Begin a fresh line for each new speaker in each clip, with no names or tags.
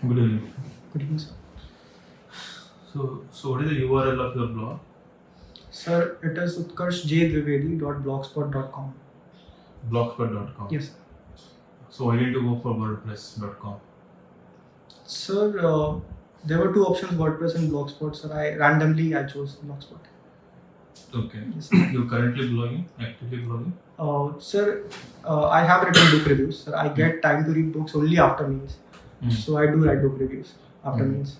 Good evening.
Good evening, sir.
So what is the URL of your blog?
Sir, it is utkarshjdwivedi.blogspot.com.
Blogspot.com.
Yes, sir.
So why didn't you go for WordPress.com?
Sir, there were two options, WordPress and Blogspot. Sir, I chose Blogspot.
Okay.
Yes, sir.
You're currently blogging, actively blogging?
Sir, I have written book reviews. Sir, I get time to read books only after meals. So I do write book reviews after meals.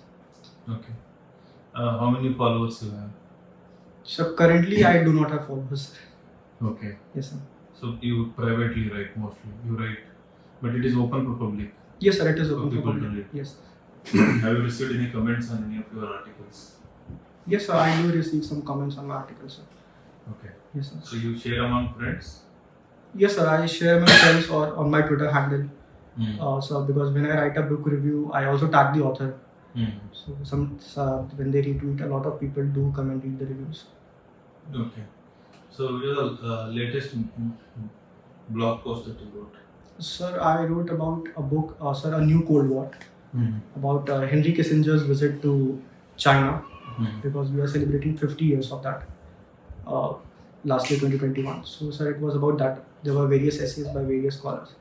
Okay. How many followers you have?
So currently I do not have followers.
Okay.
Yes, sir.
So you privately write mostly. You write, but it is open for public.
Yes, sir. It is open for
people
public.
to read.
Yes.
Have you received any comments on any of your articles?
Yes, sir. I do receive some comments on my articles, sir.
Okay.
Yes, sir.
So you share among friends?
Yes, sir. I share my friends or on my Twitter handle. So because when I write a book review, I also tag the author. So when they retweet, a lot of people do come and read the reviews.
Okay. So what is the latest blog post that you wrote?
Sir, I wrote about a book, A New Cold War, about Henry Kissinger's visit to China, because we are celebrating 50 years of that. Last year, 2021. So, sir, it was about that. There were various essays by various scholars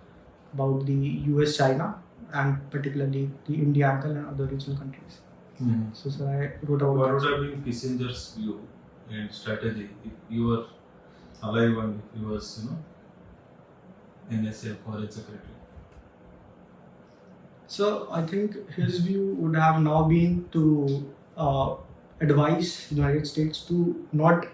about the US-China and particularly the India angle and other regional countries. So, sir, I wrote about
what
that.
would have been Kissinger's view and strategy if you were alive and if he was, NSA foreign secretary?
So, I think his view would have now been to advise the United States to not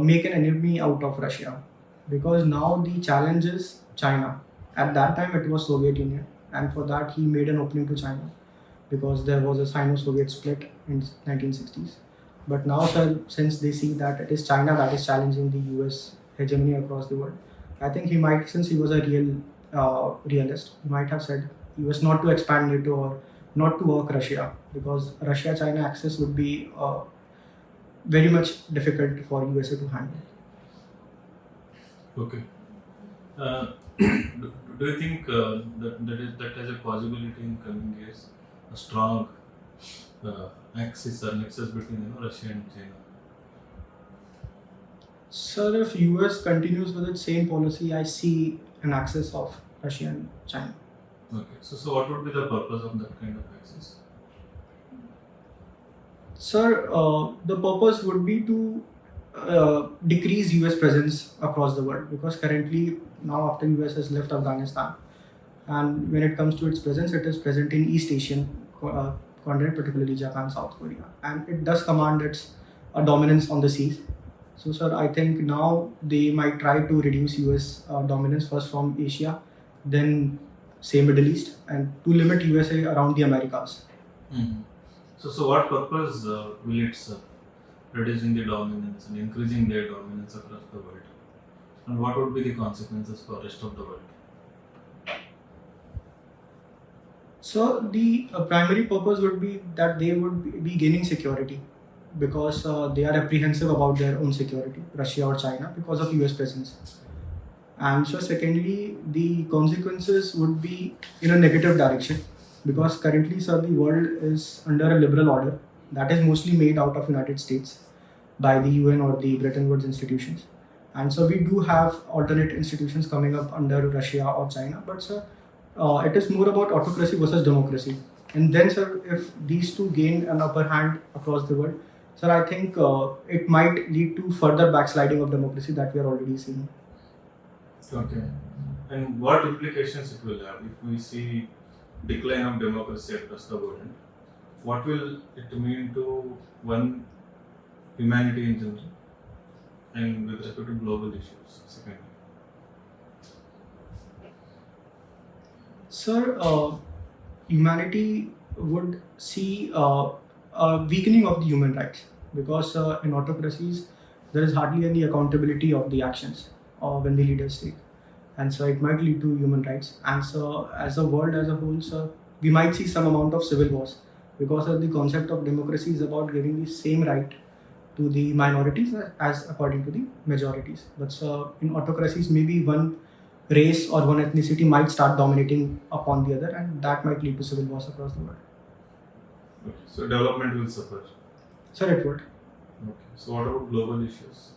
make an enemy out of Russia, because now the challenge is China. At that time, it was Soviet Union, and for that he made an opening to China, because there was a Sino-Soviet split in 1960s. But now, sir, since they see that it is China that is challenging the US hegemony across the world, I think he might, since he was a real realist, he might have said US not to expand NATO or not to work Russia, because Russia-China axis would be very much difficult for USA to handle.
Okay. Do you think that has a possibility in coming years, a strong axis or nexus between Russia and China?
Sir, if US continues with its same policy, I see an axis of Russia and China.
Okay. So what would be the purpose of that kind of axis?
Sir, the purpose would be to decrease US presence across the world, because currently now after US has left Afghanistan, and when it comes to its presence, it is present in East Asian continent, particularly Japan, South Korea, and it does command its dominance on the seas. So, sir, I think now they might try to reduce US dominance first from Asia, then say Middle East, and to limit USA around the Americas.
So what purpose will it serve? Reducing the dominance and increasing their dominance across the world, and what would be the consequences for the rest of the world?
So the primary purpose would be that they would be gaining security, because they are apprehensive about their own security, Russia or China, because of US presence. And so secondly, the consequences would be in a negative direction, because currently, sir, the world is under a liberal order that is mostly made out of United States by the UN or the Bretton Woods institutions. And so we do have alternate institutions coming up under Russia or China, but sir, it is more about autocracy versus democracy. And then, sir, if these two gain an upper hand across the world, sir, I think it might lead to further backsliding of democracy that we are already seeing.
Okay. And what implications it will have if we see decline of democracy across the world? What will it mean to one, humanity in general, and with respect to global issues? Secondly.
Sir, humanity would see a weakening of the human rights, because in autocracies there is hardly any accountability of the actions when the leaders take, and so it might lead to human rights. And so, as a world as a whole, sir, we might see some amount of civil wars, because the concept of democracy is about giving the same right to the minorities as according to the majorities. But in autocracies, maybe one race or one ethnicity might start dominating upon the other, and that might lead to civil wars across the world.
Okay. So development will suffer.
Sir, it would.
Okay. So what about global issues?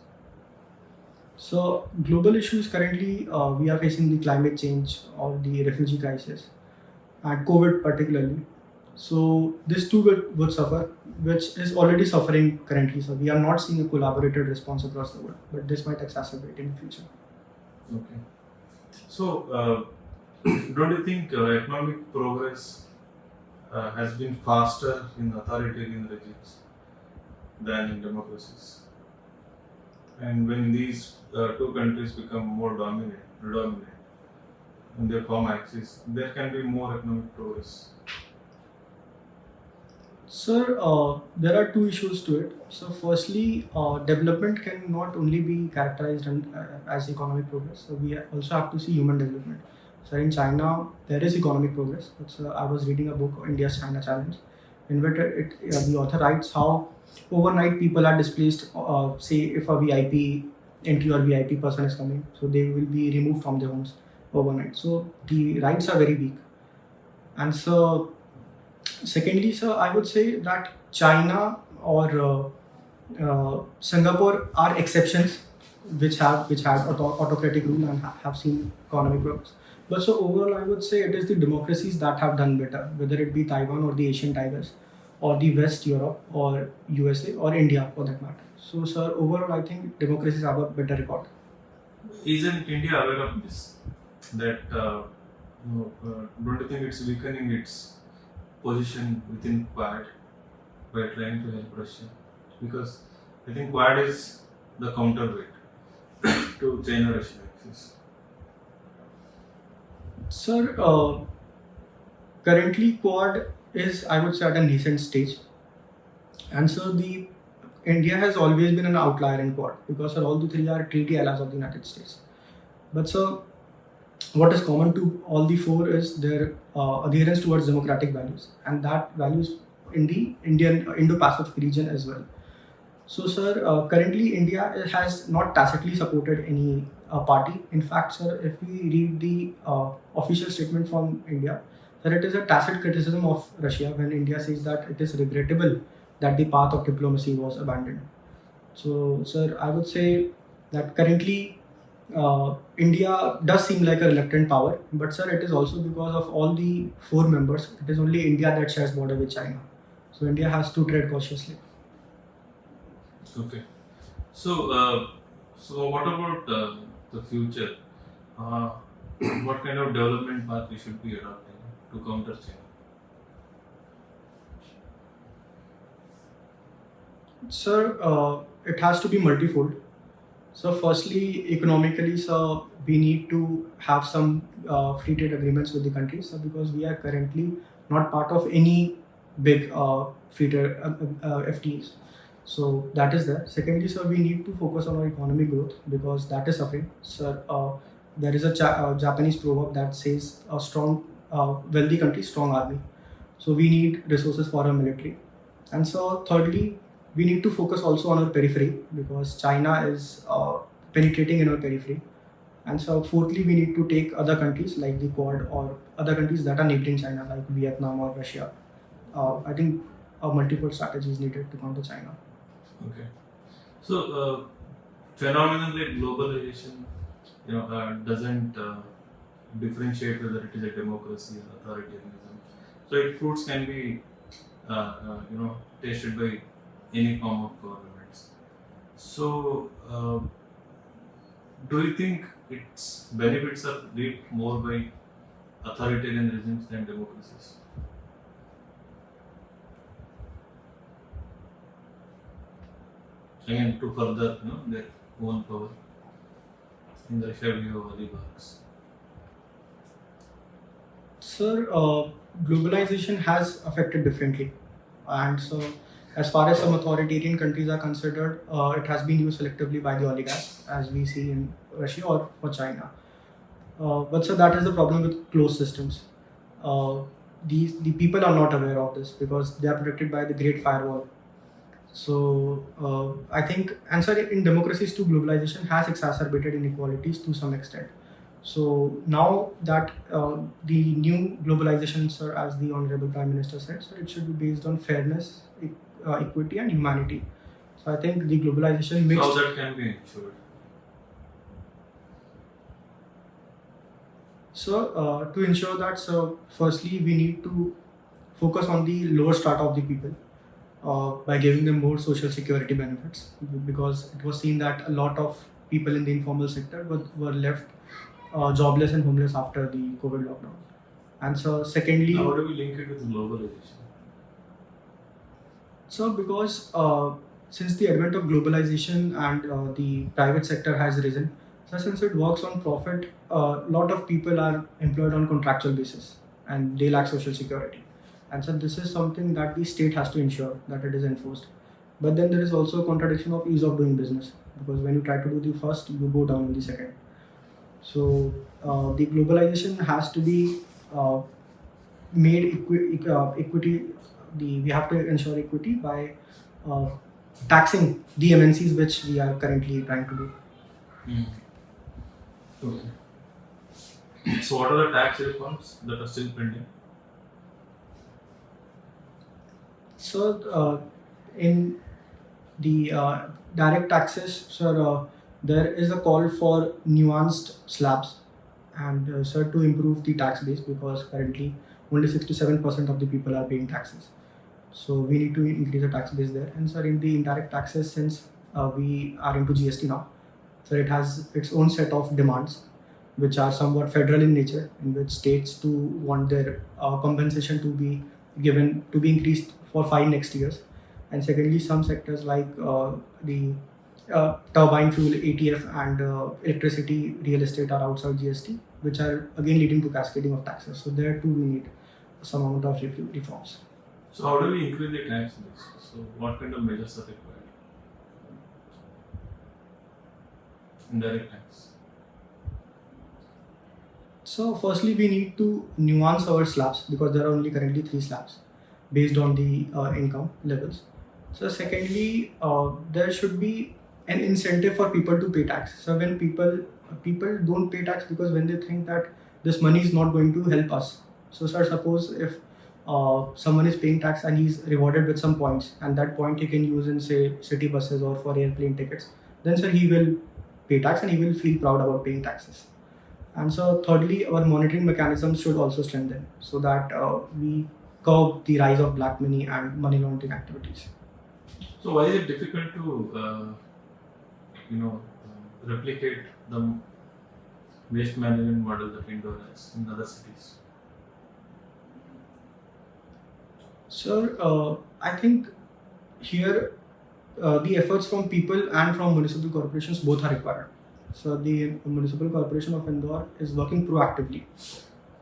So global issues currently, we are facing the climate change or the refugee crisis and COVID particularly. So this too would suffer, which is already suffering currently. So we are not seeing a collaborated response across the world, but this might exacerbate in the future.
Okay. So don't you think economic progress has been faster in authoritarian regimes than in democracies? And when these two countries become more predominant, in their form axis, there can be more economic progress.
Sir, there are two issues to it. So, firstly, development can not only be characterized as economic progress. So, we also have to see human development. So, in China, there is economic progress. I was reading a book, India's China Challenge, in which the author writes how overnight people are displaced. Say, if a VIP entry or VIP person is coming, so they will be removed from their homes overnight. So, the rights are very weak. And so, secondly, sir, I would say that China or Singapore are exceptions which had autocratic rule and have seen economic growth. But so overall, I would say it is the democracies that have done better, whether it be Taiwan or the Asian tigers, or the West Europe or USA or India for that matter. So, sir, overall, I think democracies have a better record.
Isn't India aware of this? That don't you think it's weakening its position within Quad by trying to help Russia? Because I think Quad is the counterweight to China-Russia axis.
Sir, currently Quad is, I would say, at a nascent stage, and so the India has always been an outlier in Quad because sir, all the three are treaty allies of the United States. But sir, what is common to all the four is their adherence towards democratic values, and that values in the Indo-Pacific region as well. So, sir, currently India has not tacitly supported any party. In fact, sir, if we read the official statement from India, sir, it is a tacit criticism of Russia when India says that it is regrettable that the path of diplomacy was abandoned. So, sir, I would say that currently India does seem like a reluctant power, but sir, it is also because of all the four members. It is only India that shares border with China. So India has to tread cautiously.
Okay. So, so what about the future? Uh, what kind of development path we should be adopting to counter China?
Sir, it has to be multifold. So, firstly, economically, so we need to have some free trade agreements with the countries. So, because we are currently not part of any big free trade FTAs. So that is there. Secondly, sir, we need to focus on our economic growth because that is suffering. Sir, there is a Japanese proverb that says a strong, wealthy country, strong army. So we need resources for our military. And so thirdly, we need to focus also on our periphery because China is penetrating in our periphery. And so fourthly, we need to take other countries like the Quad or other countries that are neighboring China like Vietnam or Russia. I think multiple strategies needed to counter China.
Okay. So, phenomenon like globalization, doesn't differentiate whether it is a democracy or authoritarianism. So, its fruits can be, tasted by any form of governments. So, do you think its benefits are reaped more by authoritarian regimes than democracies? Again, to further their own power in the Russia view of oligarchs.
Sir, globalization has affected differently, and so as far as some authoritarian countries are considered, it has been used selectively by the oligarchs, as we see in Russia or for China. But so that is the problem with closed systems. The people are not aware of this because they are protected by the Great Firewall. So I think, and sir, in democracies too, globalization has exacerbated inequalities to some extent. So now that the new globalization, sir, as the Honorable Prime Minister said, sir, it should be based on fairness, equity, and humanity. So I think the globalization mixed.
How that can be ensured?
So to ensure that, so firstly we need to focus on the lower strata of the people by giving them more social security benefits, because it was seen that a lot of people in the informal sector were left jobless and homeless after the COVID lockdown. And so secondly,
how do we link it with globalization?
So because since the advent of globalization and the private sector has risen, so since it works on profit, a lot of people are employed on contractual basis and they lack social security. And so this is something that the state has to ensure that it is enforced. But then there is also a contradiction of ease of doing business, because when you try to do the first, you go down in the second. So the globalization has to be made equity. We have to ensure equity by uh, taxing the MNCs, which we are currently trying to do.
Okay. So what are the tax reforms that are still pending?
So in the direct taxes, sir, there is a call for nuanced slabs, and sir, to improve the tax base, because currently only 67% of the people are paying taxes. So we need to increase the tax base there. And sir, in the indirect taxes, since we are into GST now, so it has its own set of demands, which are somewhat federal in nature, in which states to want their compensation to be given to be increased for 5 next years. And secondly, some sectors like the turbine fuel, ATF, and electricity, real estate are outside GST, which are again leading to cascading of taxes. So there too we need some amount of reforms.
So how do we increase the tax base? So what kind of measures are required? Indirect tax.
So firstly, we need to nuance our slabs, because there are only currently 3 slabs based on the income levels. So secondly, there should be an incentive for people to pay tax. So when people don't pay tax, because when they think that this money is not going to help us. So sir, suppose if someone is paying tax and he's rewarded with some points, and that point he can use in, say, city buses or for airplane tickets, then sir, he will pay tax and he will feel proud about paying taxes. And so thirdly, our monitoring mechanisms should also strengthen, so that we curb the rise of black money and money laundering activities.
So why is it difficult to replicate the waste management model that Indore has in other cities?
So I think here the efforts from people and from municipal corporations both are required. So the Municipal Corporation of Indore is working proactively.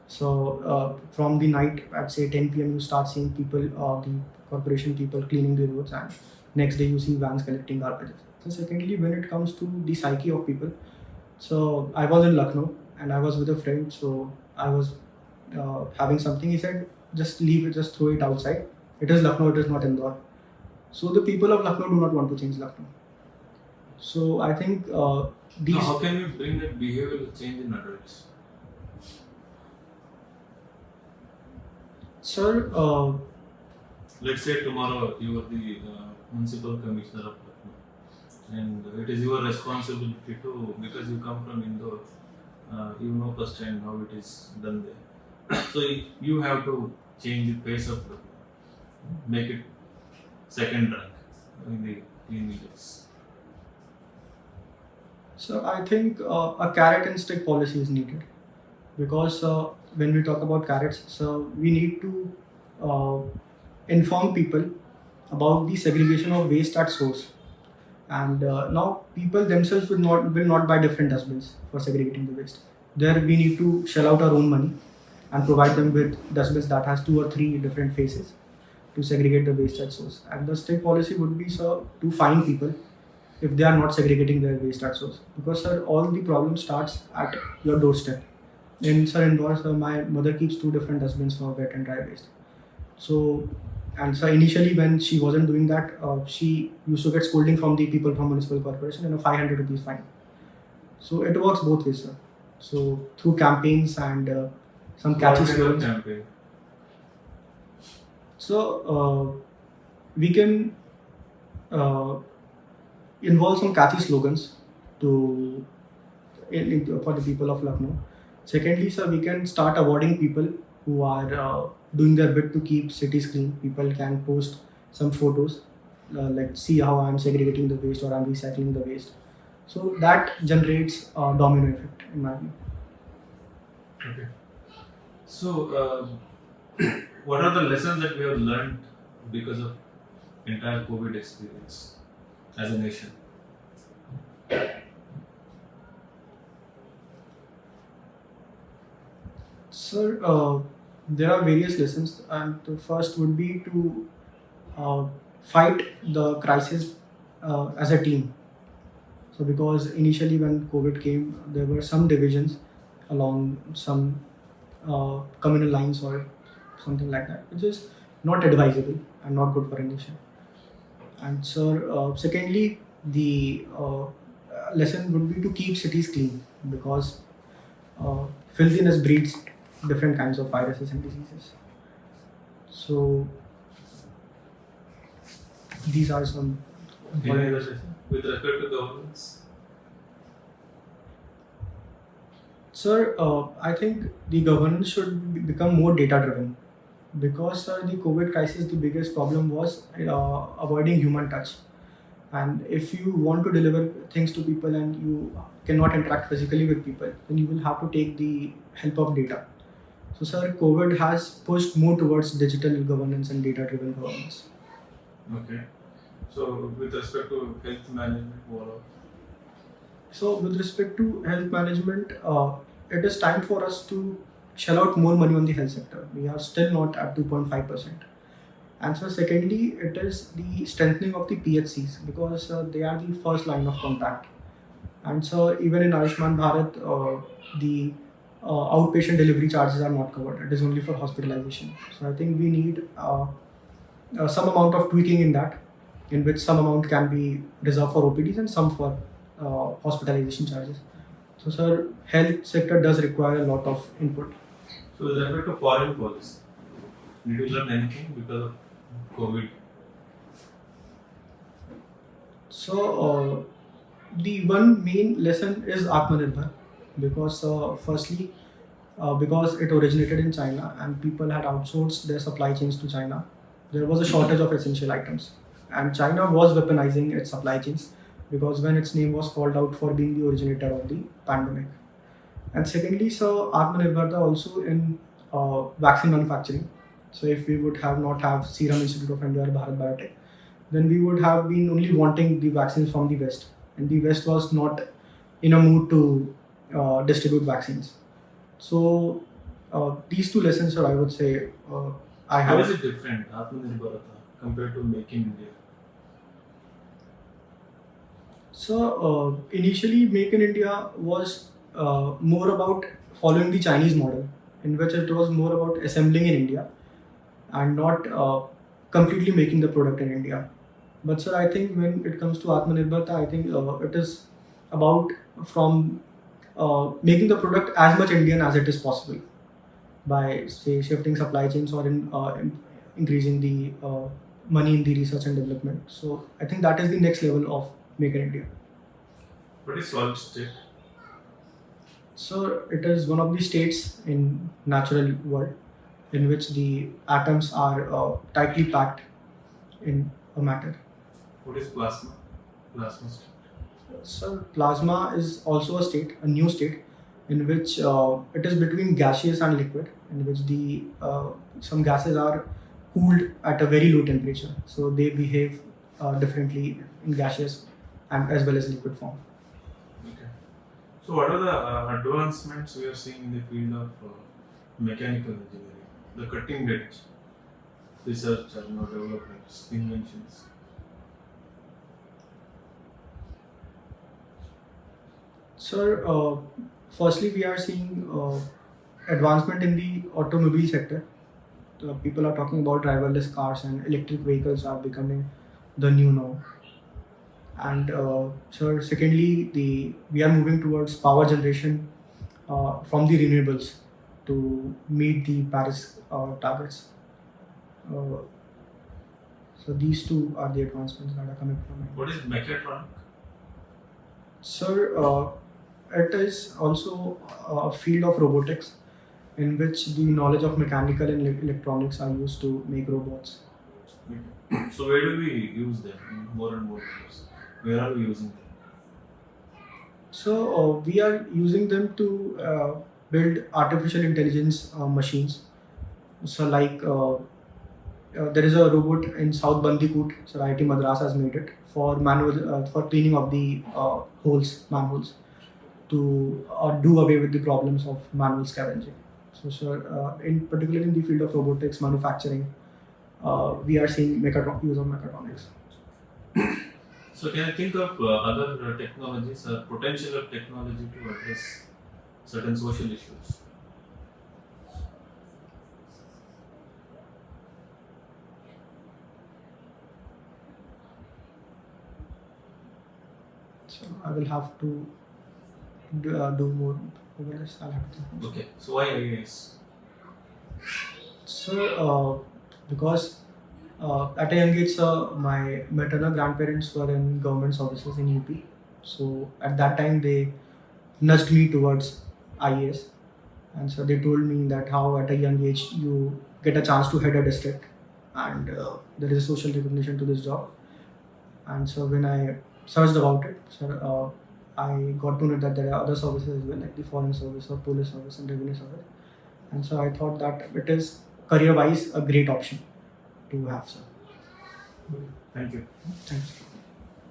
So from the night at say 10 p.m. you start seeing people, the corporation people cleaning the roads, and next day you see vans collecting garbage. So secondly, when it comes to the psyche of people, so I was in Lucknow and I was with a friend. So I was having something. He said, just leave it, just throw it outside. It is Lucknow, it is not Indore. So the people of Lucknow do not want to change Lucknow. So I think these.
Now, how can we bring that behavioral change in adults?
Sir,
let's say tomorrow you are the municipal commissioner of Lucknow, and it is your responsibility to, because you come from Indore, you know firsthand how it is done there. So you have to change the pace of Lucknow, make it second rank in the cleanliness.
So I think a carrot and stick policy is needed, because when we talk about carrots, so we need to inform people about the segregation of waste at source. And now people themselves will not buy different dustbins for segregating the waste. There we need to shell out our own money and provide them with dustbins that has 2 or 3 different faces to segregate the waste at source. And the state policy would be, sir, to fine people if they are not segregating their waste at source, because sir, all the problem starts at your doorstep. In sir, Indore, sir, my mother keeps 2 different dustbins for wet and dry waste. So, and so initially when she wasn't doing that, she used to get scolding from the people from municipal corporation and a 500 rupees fine. So it works both ways, sir. So through campaigns and some
What
catchy
kind of
slogans.
campaign?
So we can uh, involve some catchy slogans to for the people of Lucknow. Secondly, sir, we can start awarding people who are doing their bit to keep cities clean. People can post some photos, like see how I'm segregating the waste or I'm recycling the waste. So that generates a domino effect, in my view.
Okay. So, what are the lessons that we have learned because of entire COVID experience as a nation?
Sir, there are various lessons, and the first would be to uh, fight the crisis as a team. So, because initially when COVID came, there were some divisions along some communal lines or something like that, which is not advisable and not good for a nation. And so, secondly, the lesson would be to keep cities clean because filthiness breeds different kinds of viruses and diseases. So these are some
Any
important
other
lessons.
lesson with respect to governance?
Sir, I think the governance should become more data driven because the COVID crisis, the biggest problem was avoiding human touch. And if you want to deliver things to people and you cannot interact physically with people, then you will have to take the help of data. So, sir, COVID has pushed more towards digital governance and data driven governance.
Okay. So, with respect to health management, what?
So, with respect to health management, it is time for us to shell out more money on the health sector. We are still not at 2.5%. And so, secondly, it is the strengthening of the PHCs because they are the first line of contact. And so, even in Ayushman Bharat, the outpatient delivery charges are not covered. It is only for hospitalization. So, I think we need some amount of tweaking in that, in which some amount can be reserved for OPDs and some for hospitalization charges. So, sir, health sector does require a lot of input.
So, with respect to foreign policy, did you learn anything because of COVID?
So, the one main lesson is Atmanirbhar because, firstly, because it originated in China and people had outsourced their supply chains to China, there was a shortage of essential items. And China was weaponizing its supply chains because when its name was called out for being the originator of the pandemic. And secondly, so Atmanirbharta also in vaccine manufacturing. So if we would have not have Serum Institute of India or Bharat Biotech, then we would have been only wanting the vaccines from the West, and the West was not in a mood to distribute vaccines. So these two lessons, I would say, I
How is
have.
it different, Atmanirbharata, compared to Make in India?
So initially, Make in India was more about following the Chinese model, in which it was more about assembling in India and not completely making the product in India. But sir, I think when it comes to Atmanirbharta, I think it is about from making the product as much Indian as it is possible by say shifting supply chains or increasing the money in the research and development. So I think that is the next level of Make in India.
What is solid state?
So it is one of the states in natural world in which the atoms are tightly packed in a matter.
What is plasma? Plasma state.
So plasma is also a state, a new state, in which it is between gaseous and liquid, in which the some gases are cooled at a very low temperature, so they behave differently in gaseous and as well as liquid form.
Okay. So, what are the advancements we are seeing in the field of mechanical engineering? The cutting edge research and developments, inventions.
Sir, firstly, we are seeing advancement in the automobile sector. People are talking about driverless cars and electric vehicles are becoming the new norm. And sir, secondly, the we are moving towards power generation from the renewables to meet the Paris targets. Uh, so these two are the advancements that are coming from it.
What is mechatronic?
Sir, it is also a field of robotics in which the knowledge of mechanical and electronics are used to make robots.
So where do we use them in more and more years? Where are we using them?
So we are using them to build artificial intelligence machines. So like there is a robot in South Bandikut, so IIT Madras has made it for manual for cleaning of the manholes to do away with the problems of manual scavenging. So, sir, in particular in the field of robotics manufacturing, we are seeing use of mechatronics.
So can I think of other technologies or potential of technology to address certain social issues?
So I will have to do more over this. I'll have to think.
Okay, so why IAS?
So because at a young age, my maternal grandparents were in government services in UP. So at that time, they nudged me towards IAS. And so they told me that how at a young age you get a chance to head a district and there is a social recognition to this job. And so when I searched about it, so, I got to know that there are other services as well, like the foreign service or police service and revenue service. And so I thought that it is career-wise a great option to have. So
Thank you.
thanks.